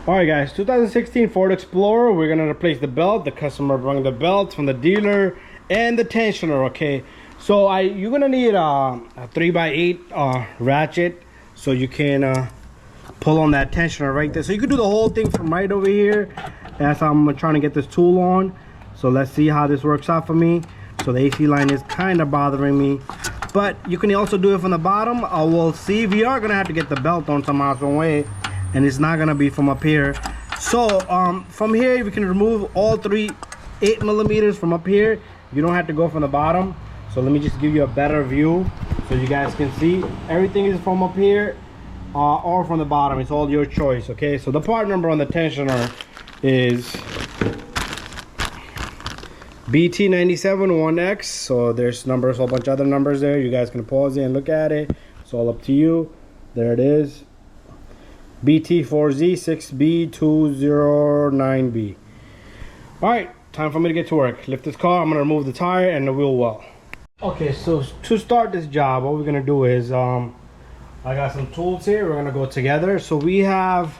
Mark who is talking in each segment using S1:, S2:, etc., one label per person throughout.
S1: All right, guys, 2016 Ford Explorer. We're gonna replace the belt. The customer brought the belt from the dealer and the tensioner. Okay, so you're gonna need a 3x8 ratchet, so you can pull on that tensioner right there. So you can do the whole thing from right over here. That's how I'm trying to get this tool on. So let's see how this works out for me. So the AC line is kind of bothering me, but you can also do it from the bottom. We'll see. We are gonna have to get the belt on somehow, some way, and it's not gonna be from up here. So from here we can remove all three 8mm from up here. You don't have to go from the bottom. So let me just give you a better view so you guys can see. Everything is from up here or from the bottom. It's all your choice. Okay, so the part number on the tensioner is BT971X. So there's numbers, a whole bunch of other numbers there. You guys can pause it and look at it. It's all up to you. There it is. BT4Z6B209B. All right, time for me to get to work. Lift this car. I'm gonna remove the tire and the wheel well. Okay, so to start this job, what we're gonna do is I got some tools here. We're gonna go together. So we have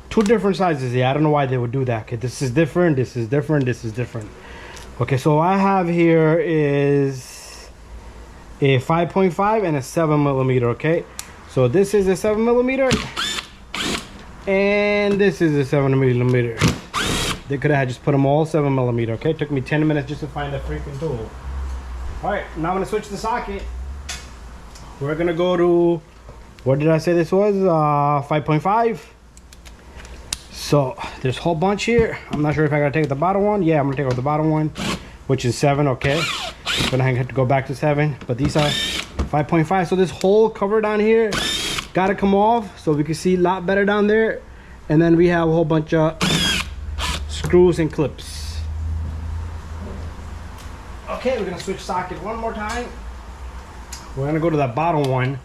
S1: two different sizes here. I don't know why they would do that. Okay, this is different, this is different, this is different. Okay, so I have here is a 5.5 and a 7mm. Okay, so this is a 7mm and this is a 7mm. They could have just put them all 7mm. Okay, it took me 10 minutes just to find the freaking tool. All right, now I'm gonna switch the socket. We're gonna go to, what did I say this was? 5.5. So there's a whole bunch here. I'm not sure if I gotta take the bottom one. Yeah, I'm gonna take off the bottom one, which is 7. Okay, then I have to go back to 7, but these are 5.5. So this whole cover down here gotta come off so we can see a lot better down there. And then we have a whole bunch of screws and clips. Okay, we're gonna switch socket one more time. We're gonna go to that bottom one,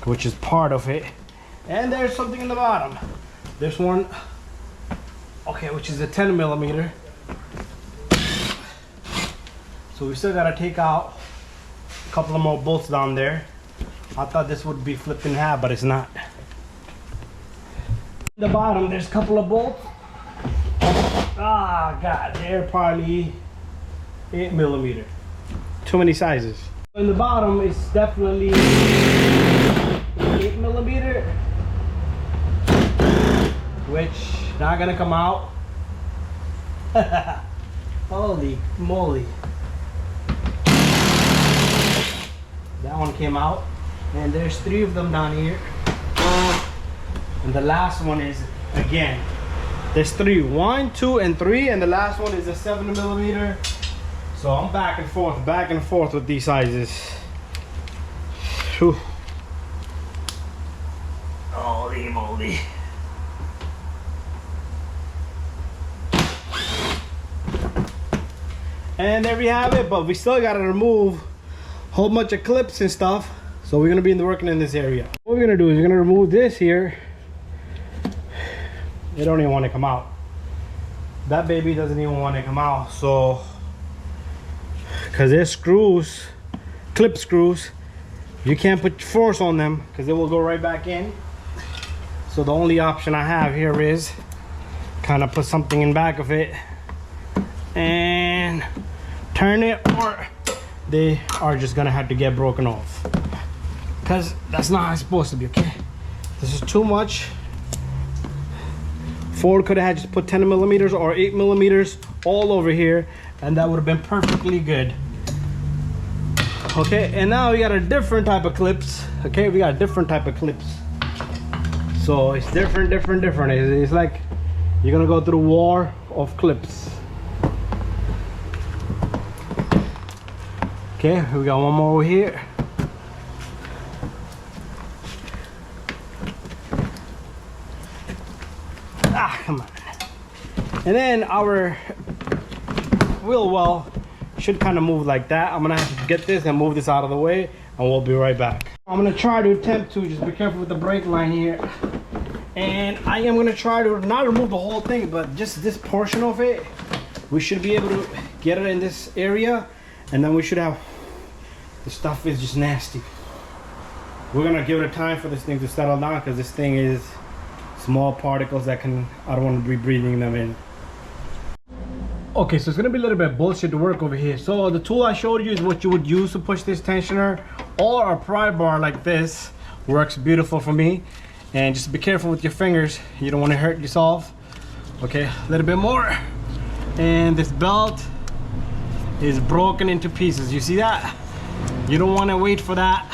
S1: which is part of it. And there's something in the bottom. This one, okay, which is a 10mm. So we still gotta take out a couple of more bolts down there. I thought this would be flipped in half, but it's not. The bottom, there's a couple of bolts. Ah, God, they're probably 8mm. Too many sizes. In the bottom, it's definitely 8mm, which not gonna come out. Holy moly. That one came out, and there's 3 of them down here. And the last one is, again, there's 3, 1, 2, and 3, and the last one is a 7mm. So I'm back and forth with these sizes. Whew. Holy moly. And there we have it, but we still gotta remove a whole bunch of clips and stuff. So we're gonna be working in this area. What we're gonna do is we're gonna remove this here. They don't even want to come out. That baby doesn't even want to come out. So, because there's screws, clip screws, you can't put force on them because they will go right back in. So the only option I have here is kind of put something in back of it and turn it, or they are just gonna have to get broken off, because that's not how it's supposed to be. Okay, this is too much. Ford could have just put 10mm or 8mm all over here, and that would have been perfectly good. Okay, and now we got a different type of clips. Okay, we got a different type of clips. So it's different. It's like you're gonna go through a war of clips. Okay, we got one more over here. Ah, come on. And then our wheel well should kind of move like that. I'm gonna have to get this and move this out of the way, and we'll be right back. I'm gonna try to attempt to just be careful with the brake line here, and I am gonna try to not remove the whole thing, but just this portion of it. We should be able to get it in this area, and then we should have, the stuff is just nasty. We're gonna give it a time for this thing to settle down, because this thing is small particles that I don't want to be breathing them in. Okay, so it's gonna be a little bit bullshit to work over here. So the tool I showed you is what you would use to push this tensioner, or a pry bar like this works beautiful for me. And just be careful with your fingers, you don't want to hurt yourself. Okay, a little bit more, and this belt is broken into pieces. You see that? You don't want to wait for that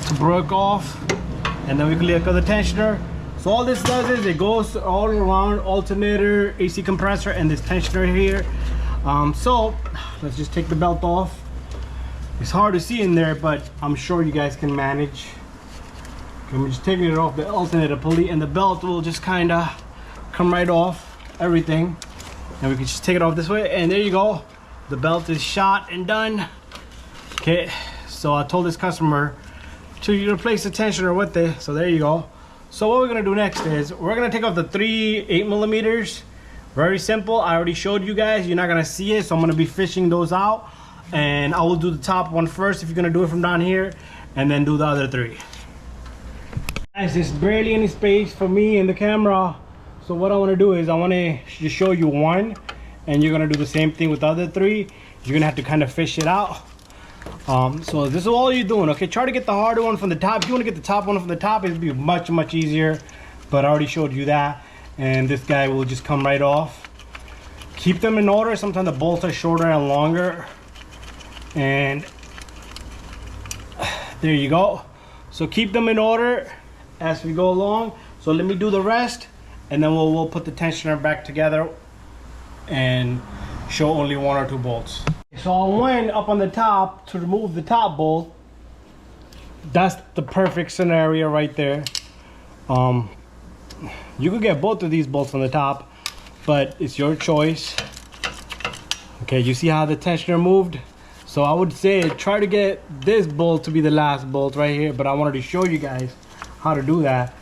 S1: to break off, and then we click on the tensioner. So all this does is it goes all around alternator, AC compressor, and this tensioner here. So let's just take the belt off. It's hard to see in there, but I'm sure you guys can manage. I'm just taking it off the alternator pulley, and the belt will just kind of come right off everything, and we can just take it off this way, and there you go. The belt is shot and done. Okay, so I told this customer to replace the tensioner with it, so there you go. So what we're gonna do next is we're gonna take off the 3 8mm. Very simple. I already showed you guys. You're not gonna see it, so I'm gonna be fishing those out, and I will do the top one first if you're gonna do it from down here, and then do the other 3. Guys, there's barely any space for me in the camera, so what I want to do is I want to just show you one, and you're gonna do the same thing with the other 3. You're gonna have to kind of fish it out. So this is all you're doing. Okay, try to get the harder one from the top. If you want to get the top one from the top, it'll be much easier, but I already showed you that, and this guy will just come right off. Keep them in order. Sometimes the bolts are shorter and longer, and there you go. So keep them in order as we go along. So let me do the rest, and then we'll put the tensioner back together and show only 1 or 2 bolts. So I went up on the top to remove the top bolt. That's the perfect scenario right there. You could get both of these bolts on the top, but it's your choice. Okay, you see how the tensioner moved? So I would say try to get this bolt to be the last bolt right here, but I wanted to show you guys how to do that,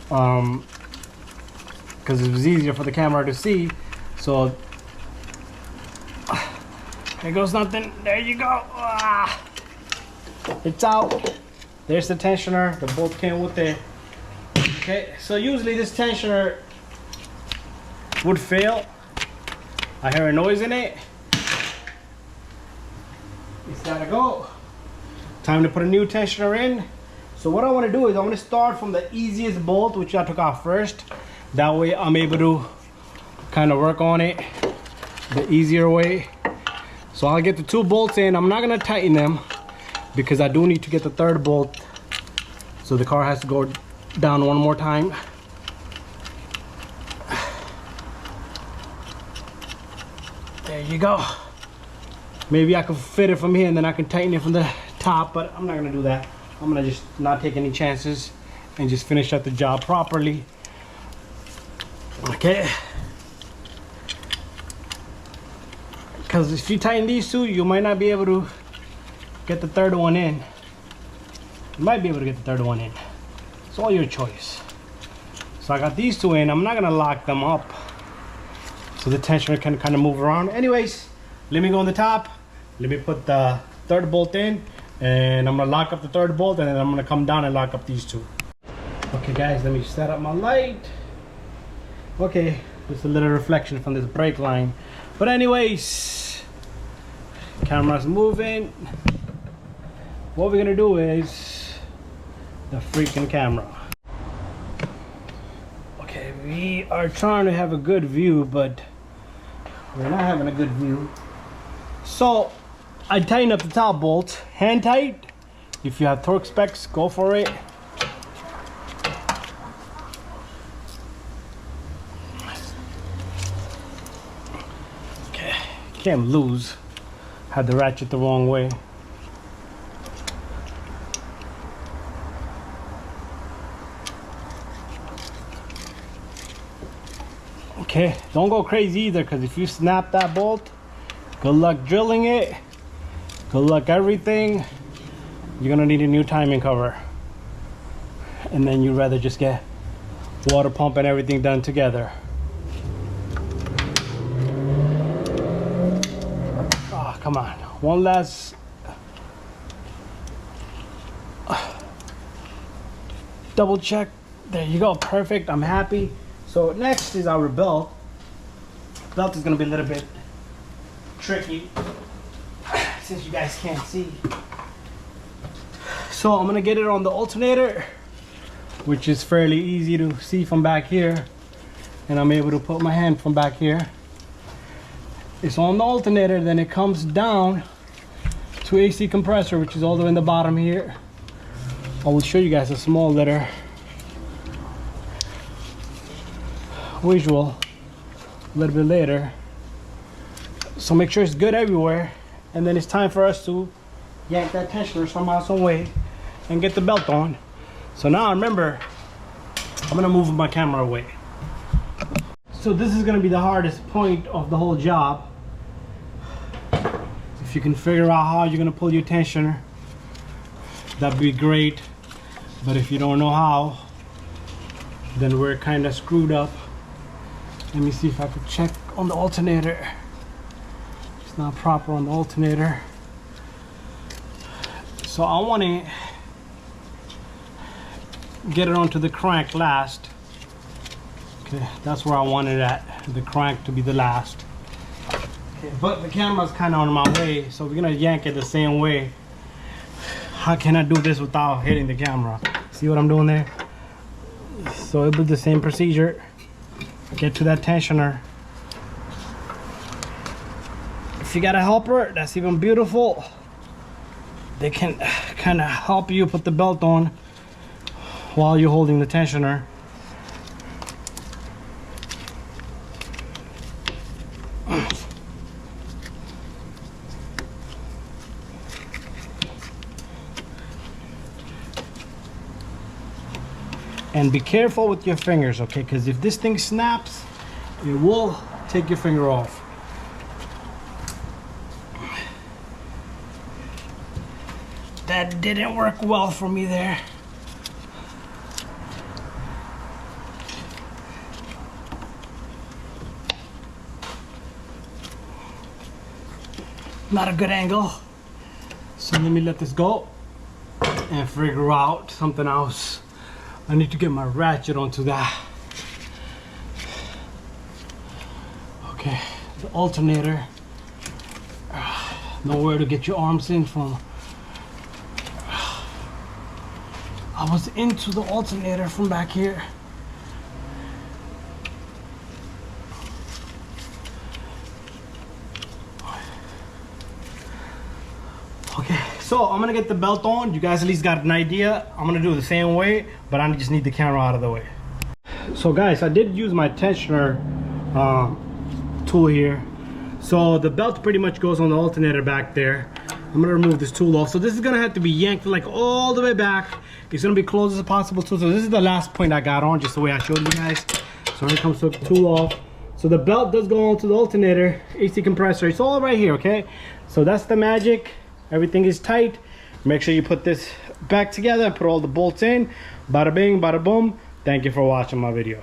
S1: because it was easier for the camera to see. So there goes nothing. There you go. It's out. There's the tensioner. The bolt came with it. Okay, so usually this tensioner would fail. I hear a noise in it. It's gotta go. Time to put a new tensioner in. So what I want to do is I want to start from the easiest bolt, which I took out first. That way I'm able to kind of work on it the easier way. So I'll get the 2 bolts in. I'm not gonna tighten them because I do need to get the 3rd bolt. So the car has to go down one more time. There you go. Maybe I can fit it from here and then I can tighten it from the top, but I'm not gonna do that. I'm gonna just not take any chances and just finish up the job properly. Okay. Because if you tighten these 2, you might not be able to get the 3rd one in. You might be able to get the 3rd one in. It's all your choice. So I got these 2 in. I'm not gonna lock them up, so the tensioner can kind of move around. Anyways, let me go on the top. Let me put the 3rd bolt in, and I'm gonna lock up the 3rd bolt, and then I'm gonna come down and lock up these 2. Okay guys, let me set up my light. Okay, just a little reflection from this brake line. But anyways, camera's moving. What we're gonna do is the freaking camera. Okay, we are trying to have a good view, but we're not having a good view. So I tighten up the top bolt, hand tight. If you have torque specs, go for it. Can't lose. Had the ratchet the wrong way. Okay, don't go crazy either, because if you snap that bolt, good luck drilling it, good luck everything. You're gonna need a new timing cover, and then you'd rather just get water pump and everything done together. Come on, one last double check There you go, perfect. I'm happy. So next is our belt. Belt is gonna be a little bit tricky since you guys can't see. So I'm gonna get it on the alternator, which is fairly easy to see from back here, and I'm able to put my hand from back here. It's on the alternator, then it comes down to AC compressor, which is all the way in the bottom here. I will show you guys a small little visual a little bit later. So make sure it's good everywhere, and then it's time for us to yank that tensioner somehow, some way, and get the belt on. So now remember, I'm gonna move my camera away. So this is gonna be the hardest point of the whole job. If you can figure out how you're gonna pull your tensioner, that'd be great. But if you don't know how, then we're kind of screwed up. Let me see if I could check on the alternator. It's not proper on the alternator. So I want to get it onto the crank last. Okay, that's where I wanted at, the crank to be the last. Okay, but the camera's kind of on my way, so we're gonna yank it the same way. How can I do this without hitting the camera? See what I'm doing there? So it'll be the same procedure. Get to that tensioner. If you got a helper, that's even beautiful. They can kind of help you put the belt on while you're holding the tensioner. And be careful with your fingers, okay? Because if this thing snaps, it will take your finger off. That didn't work well for me there. Not a good angle. So let me let this go and figure out something else. I need to get my ratchet onto that. Okay, the alternator. Nowhere to get your arms in from. I was into the alternator from back here. Okay, so I'm gonna get the belt on. You guys at least got an idea. I'm gonna do it the same way, but I just need the camera out of the way. So guys, I did use my tensioner tool here. So the belt pretty much goes on the alternator back there. I'm gonna remove this tool off. So this is gonna have to be yanked like all the way back. It's gonna be close as possible too. So this is the last point I got on, just the way I showed you guys. So here comes the tool off. So the belt does go onto the alternator, AC compressor. It's all right here, okay? So that's the magic. Everything is tight. Make sure you put this back together and put all the bolts in. Bada bing, bada boom. Thank you for watching my video.